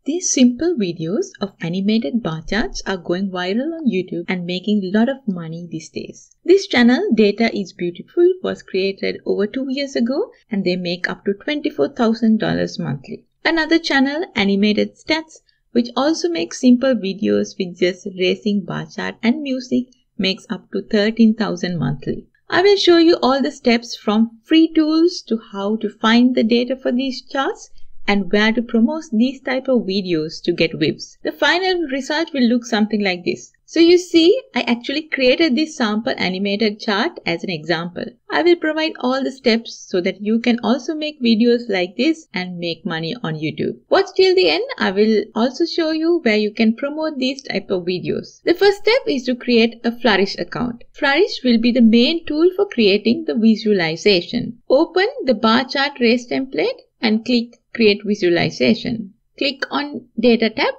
These simple videos of animated bar charts are going viral on YouTube and making a lot of money these days. This channel, Data is Beautiful, was created over 2 years ago and they make up to $24,000 monthly. Another channel, Animated Stats, which also makes simple videos with just racing bar chart and music, makes up to $13,000 monthly. I will show you all the steps from free tools to how to find the data for these charts and where to promote these type of videos to get views. The final result will look something like this. So you see, I actually created this sample animated chart as an example. I will provide all the steps so that you can also make videos like this and make money on YouTube. Watch till the end. I will also show you where you can promote these type of videos. The first step is to create a Flourish account. Flourish will be the main tool for creating the visualization. Open the bar chart race template and click Create Visualization. Click on Data tab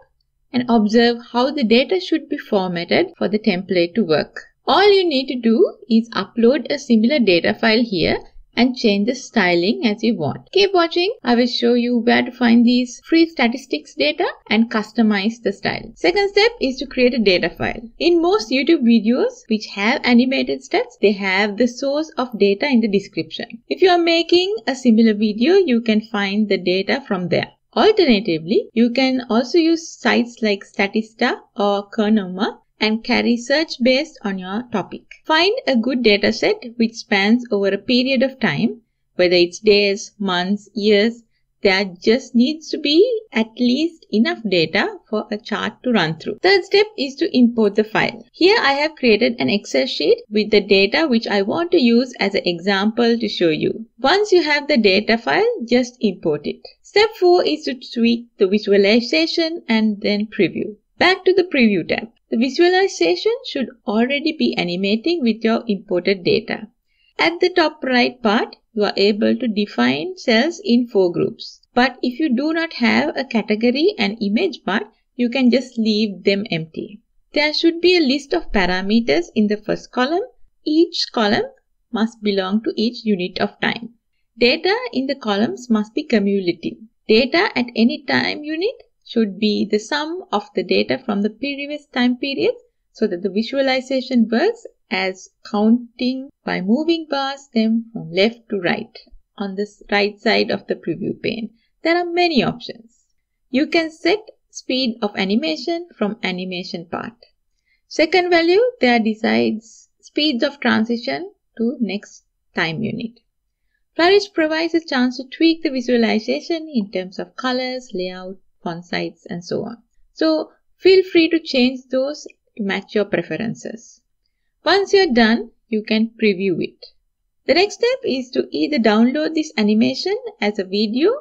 and observe how the data should be formatted for the template to work. All you need to do is upload a similar data file here and change the styling as you want. Keep watching. I will show you where to find these free statistics data and customize the style. Second step is to create a data file. In most YouTube videos which have animated stats, they have the source of data in the description. If you are making a similar video, you can find the data from there. Alternatively, you can also use sites like Statista or Kernoma and carry search based on your topic. Find a good dataset which spans over a period of time, whether it's days, months, years. There just needs to be at least enough data for a chart to run through. Third step is to import the file. Here I have created an Excel sheet with the data which I want to use as an example to show you. Once you have the data file, just import it. Step 4 is to tweak the visualization and then preview. Back to the preview tab. The visualization should already be animating with your imported data. At the top right part, you are able to define cells in 4 groups. But if you do not have a category and image part, you can just leave them empty. There should be a list of parameters in the first column. Each column must belong to each unit of time. Data in the columns must be cumulative. Data at any time unit should be the sum of the data from the previous time period so that the visualization works as counting by moving bars them from left to right on the right side of the preview pane. There are many options. You can set speed of animation from animation part. Second value there decides speeds of transition to next time unit. Flourish provides a chance to tweak the visualization in terms of colors, layout, font size and so on. So feel free to change those to match your preferences. Once you're done, you can preview it. The next step is to either download this animation as a video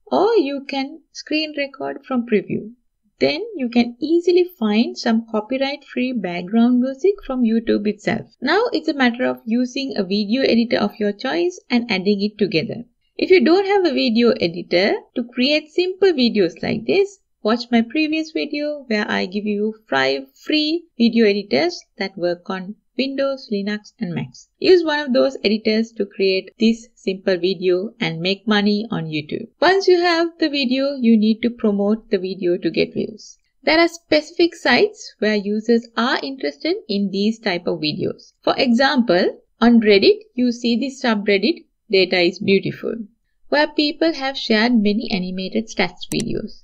or you can screen record from preview. Then you can easily find some copyright-free background music from YouTube itself. Now it's a matter of using a video editor of your choice and adding it together. If you don't have a video editor to create simple videos like this, watch my previous video where I give you 5 free video editors that work on Windows, Linux and Macs. Use one of those editors to create this simple video and make money on YouTube. Once you have the video, you need to promote the video to get views. There are specific sites where users are interested in these type of videos. For example, on Reddit, you see this subreddit Data is Beautiful, where people have shared many animated stats videos.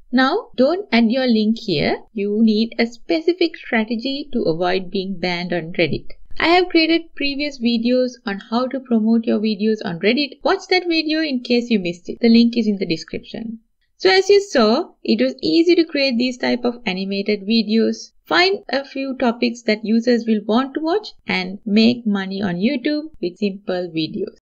Now, don't add your link here. You need a specific strategy to avoid being banned on Reddit. I have created previous videos on how to promote your videos on Reddit. Watch that video in case you missed it. The link is in the description. So as you saw, it was easy to create these type of animated videos. Find a few topics that users will want to watch and make money on YouTube with simple videos.